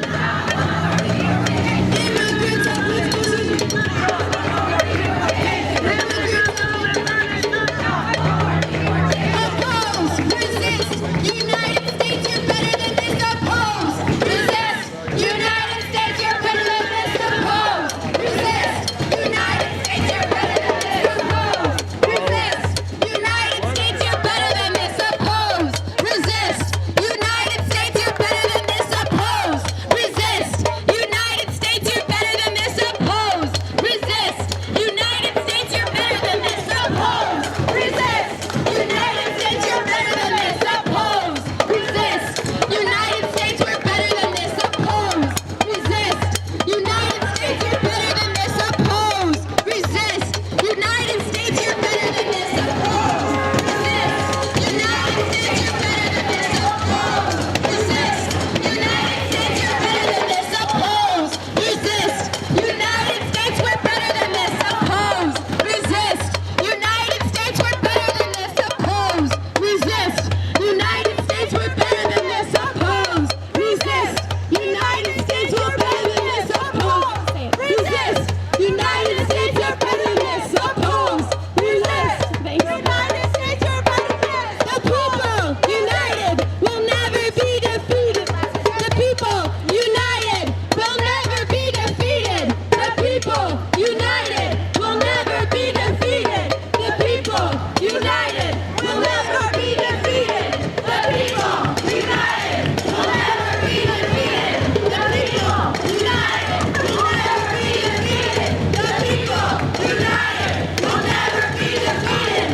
Oppose, resist, United States, you're better than this. Oppose, resist, United States, you're better than this. Oppose, resist, United States, you're better than this. Oppose, resist, United States, you're better than this. Oppose, resist, United States, you're better than this. Oppose, resist, United States, you're better than this. Oppose, resist, United States, you're better than this. Oppose, resist, United States, you're better than this. Oppose, resist, United States, we're better than this. Oppose, resist, United States, you're better than this. Oppose, resist, United States, you're better than this. Oppose, resist, United States, you're better than this. Oppose, resist, United States, you're better than this. Oppose, resist, United States, we're better than this. Oppose, resist, United States, we're better than this. Oppose, resist, United States, we're better than this. Oppose, resist, United States, we're better than this. Oppose, resist, United States, you're better than this. Oppose, resist, United States, you're better than this. The people united will never be defeated. The people united will never be defeated. The people united will never be defeated. The people united will never be defeated. The people united will never be defeated. The people united will never be defeated.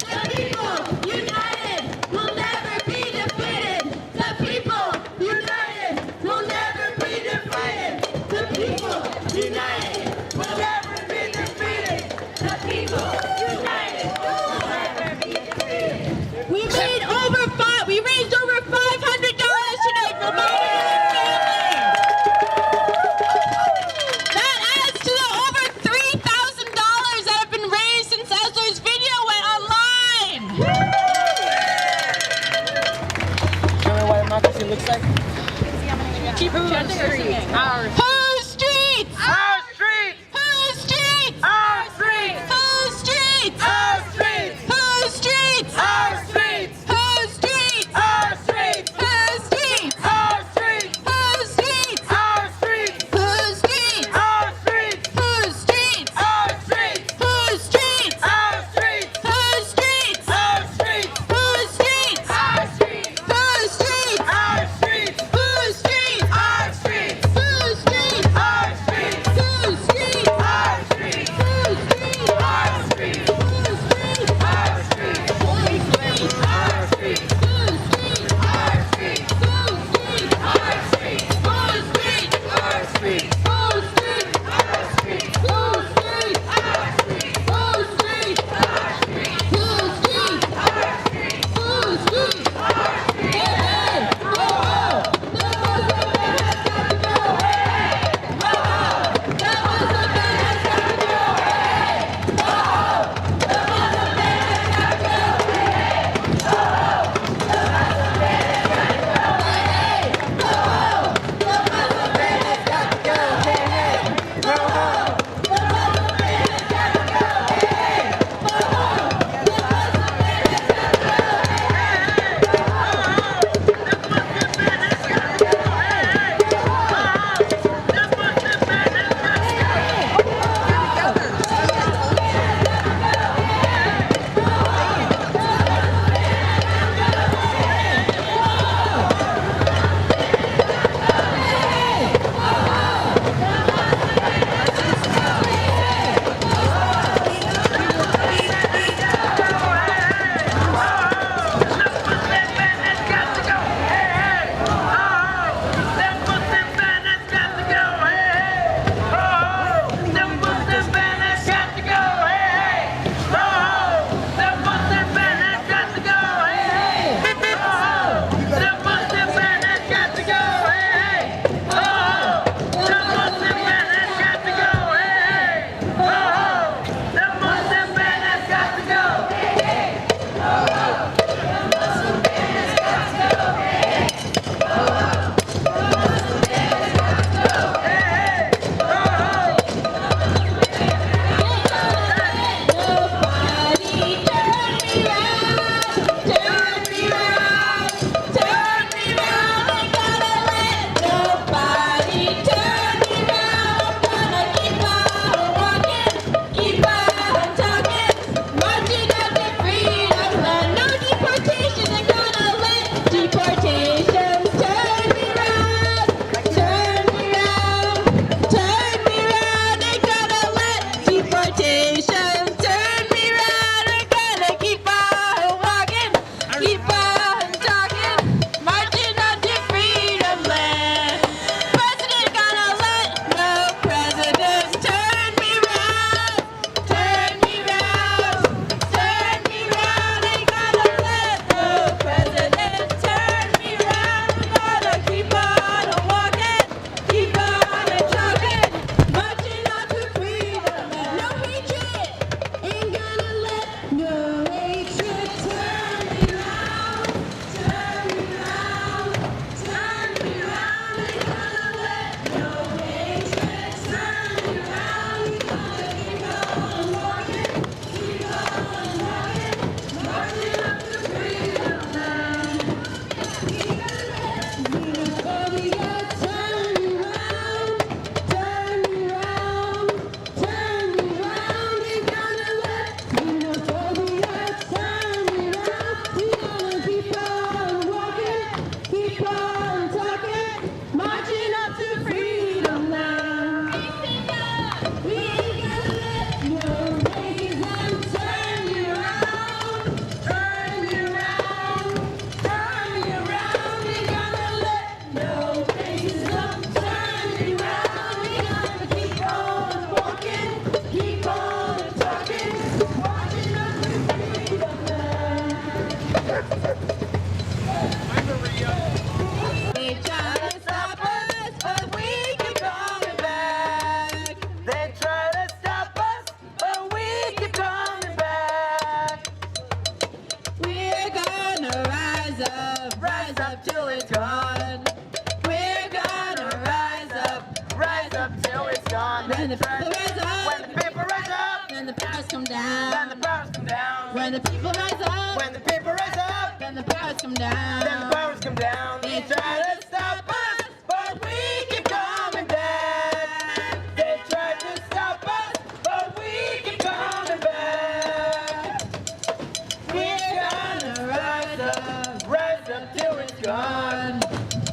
The people united will never be defeated. The people united will never be defeated. The people united will never be defeated. The people united will never be defeated. The people united will never be defeated. We raised over $500 today for Mamadou and family. That adds to the over $3,000 that have been raised since Esler's video went online. Show me what democracy looks like. Keep chanting or singing. Whose streets? Our streets! Whose streets? Our streets! Whose streets? When the people rise up, when the people rise up, then the powers come down. then the powers come down. When the people rise up, When the people rise up, then the powers come down. then the powers come down. They try to stop us, but we keep coming back. They try to stop us, but we keep coming back. We're gonna rise up till it's gone.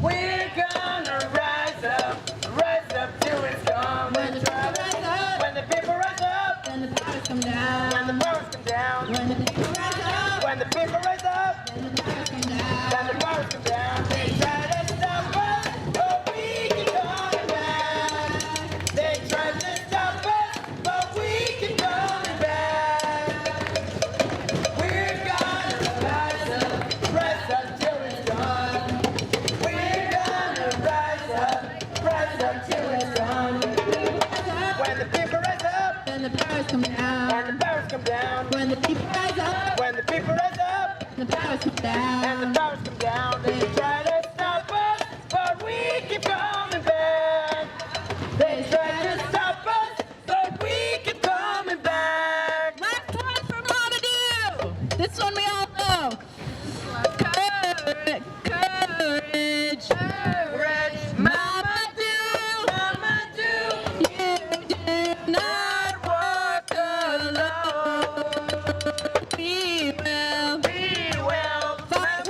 We're gonna rise up till it's gone. When the people rise up, When the people rise up, then the powers come down. when the powers come down. When the people rise up, When the people rise up, then the powers come down. then the powers come down. They try to stop us, but we keep coming back. They try to stop us, but we keep coming back. We're gonna rise up till it's gone. We're gonna rise up till it's gone. When the people rise up, Then the powers come down. and the powers come down. When the people rise up, When the people rise up, the powers come down. and the powers come down, they try to stop us, but we keep coming back. They try to stop us, but we keep coming back. Last one for Mamadou. This one we all know. Courage, courage, Courage, Mamadou, Mamadou, you do not walk alone. We will fight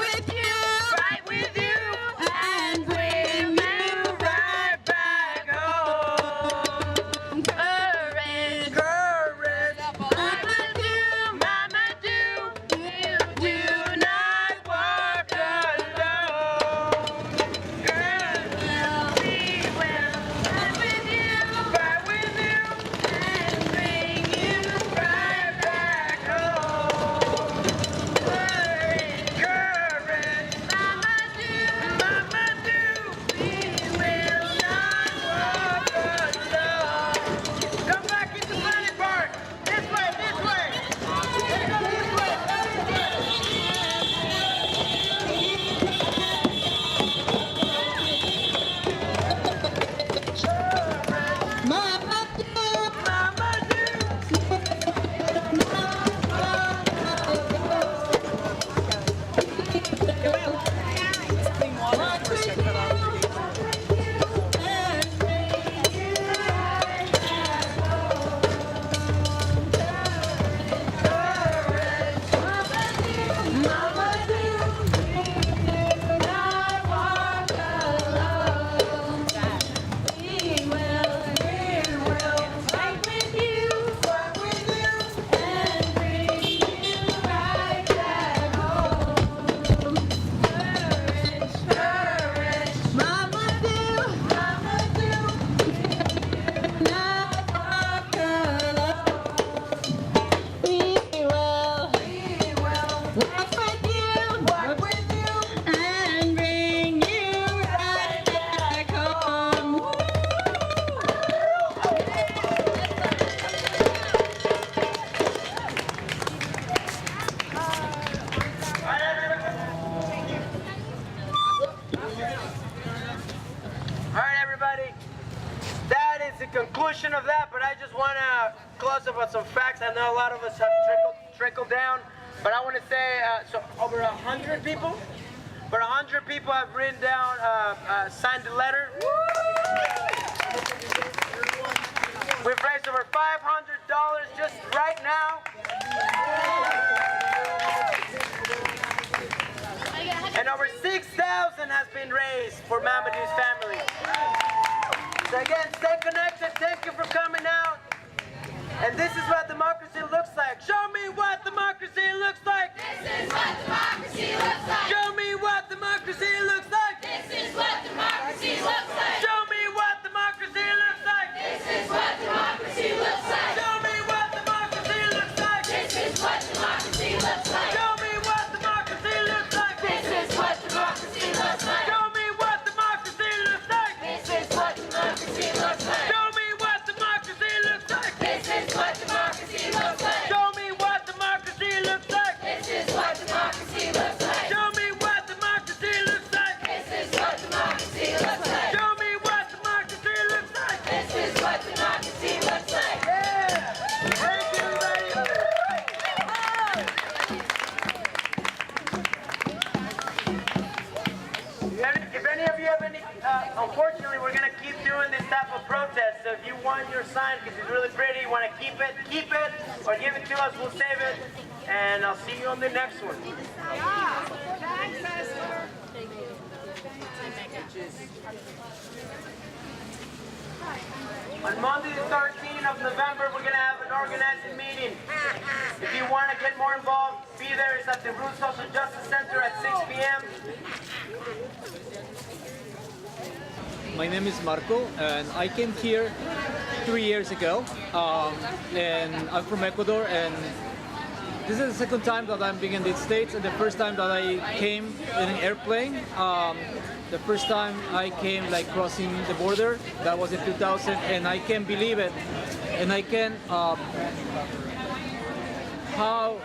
with you and bring you right back home. courage, Courage, Mamadou, Mamadou, you do not walk alone. Girl, we will fight with you fight with you and bring you right back home. courage, Courage, Mamadou. Mamadou, We will not walk alone. Come back into Planet Park. This way, this way. Let's go this way. The conclusion of that, but I just want to close up with some facts. I know a lot of us have trickled down, but I want to say, so over 100 people, but 100 people have written down, signed a letter. We've raised over $500 just right now. And over 6,000 has been raised for Mamadou's family. So again, stay connected. Thank you for coming out. And this is what democracy looks like. Show me what democracy looks like. This is what democracy looks like. Show me what democracy looks like. This is what democracy looks like. Show me what democracy looks like. This is what democracy looks like. Show me what democracy looks like. This is what democracy looks like. Show me what democracy looks like. This is what democracy looks like. Show me what democracy looks like. This is what democracy looks like. Show me what democracy looks like. This is what democracy looks like. Show me what find your sign because it's really pretty. You want to keep it, or give it to us, we'll save it. And I'll see you on the next one. Yeah. Thanks, Esther. On Monday the 13th of November, we're going to have an organizing meeting. If you want to get more involved, be there. It's at the Root Social Justice Center at 6 p.m. My name is Marco, and I came here 3 years ago, and I'm from Ecuador, and this is the second time that I'm being in the States, and the first time that I came in an airplane. The first time I came like crossing the border, that was in 2000, and I can't believe it, and I can't, how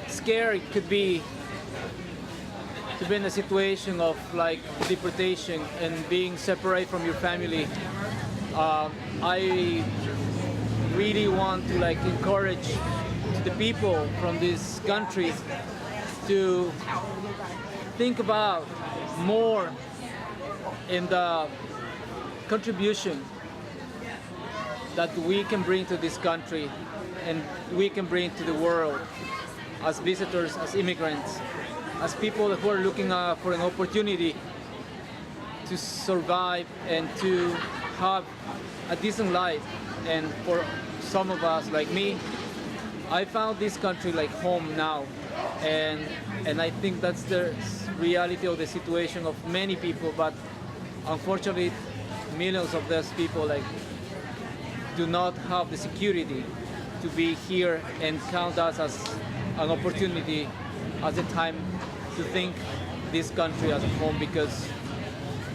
scary it could be to be in a situation of like deportation and being separated from your family. I really want to like encourage the people from this country to think about more in the contribution that we can bring to this country and we can bring to the world as visitors, as immigrants, as people who are looking for an opportunity to survive and to have a decent life. And for some of us like me, I found this country like home now, and I think that's the reality of the situation of many people. But unfortunately, millions of those people like do not have the security to be here and count us as an opportunity, as a time to think this country as a home, because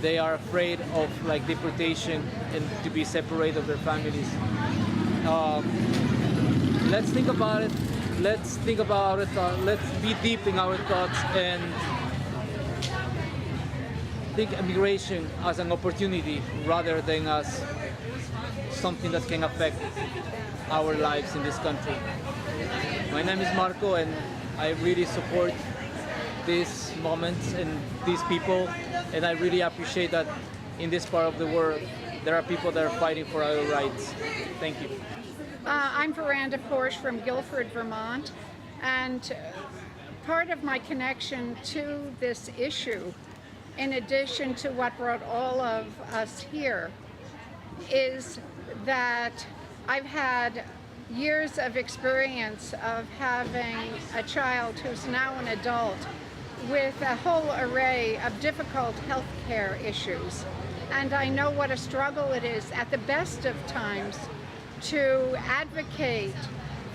they are afraid of like deportation and to be separated of their families. Let's think about it. Let's think about it. Let's be deep in our thoughts and think immigration as an opportunity rather than as something that can affect our lives in this country. My name is Marco, and I really support these moments and these people, and I really appreciate that in this part of the world there are people that are fighting for our rights. Thank you. I'm Veranda Porsche from Guilford, Vermont, and part of my connection to this issue, in addition to what brought all of us here, is that I've had years of experience of having a child who's now an adult with a whole array of difficult health care issues. And I know what a struggle it is at the best of times to advocate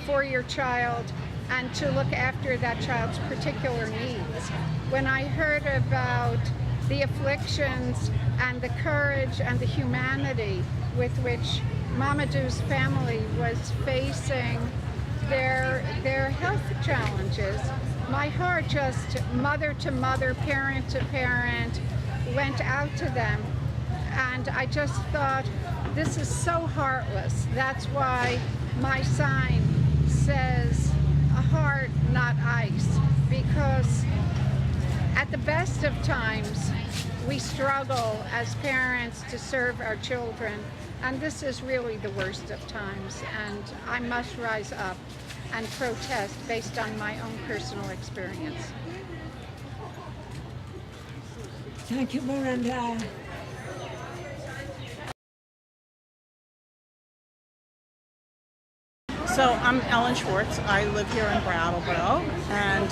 for your child and to look after that child's particular needs. When I heard about the afflictions and the courage and the humanity with which Mamadou's family was facing their health challenges, my heart just, mother to mother, parent to parent, went out to them. And I just thought, this is so heartless. That's why my sign says a heart, not ice, because at the best of times, we struggle as parents to serve our children, and this is really the worst of times, and I must rise up and protest based on my own personal experience. Thank you, Miranda. So I'm Ellen Schwartz. I live here in Brattleboro, and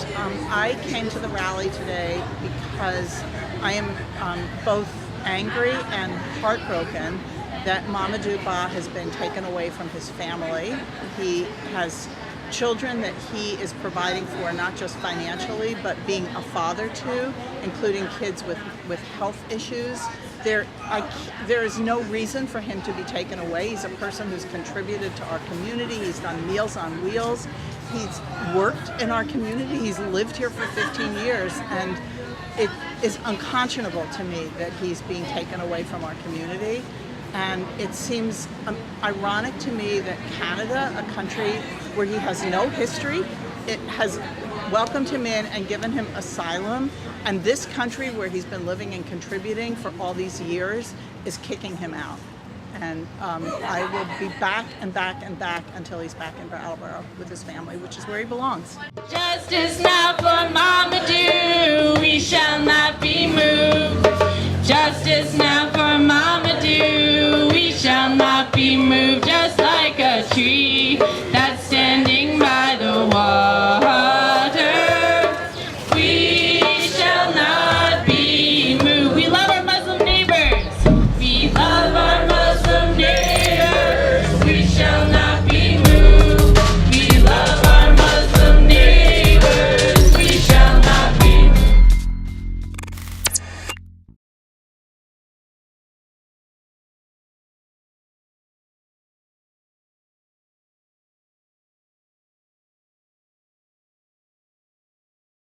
I came to the rally today because I am both angry and heartbroken that Mamadou Bah has been taken away from his family. He has children that he is providing for, not just financially, but being a father to, including kids with health issues. There is no reason for him to be taken away. He's a person who's contributed to our community. He's done Meals on Wheels. He's worked in our community. He's lived here for 15 years, and it is unconscionable to me that he's being taken away from our community. And it seems ironic to me that Canada, a country where he has no history, it has welcomed him in and given him asylum, and this country where he's been living and contributing for all these years is kicking him out. And I will be back and back and back until he's back in Brattleboro with his family, which is where he belongs. Justice now for Mamadou, we shall not be moved. Justice now for Mamadou, we shall not be moved.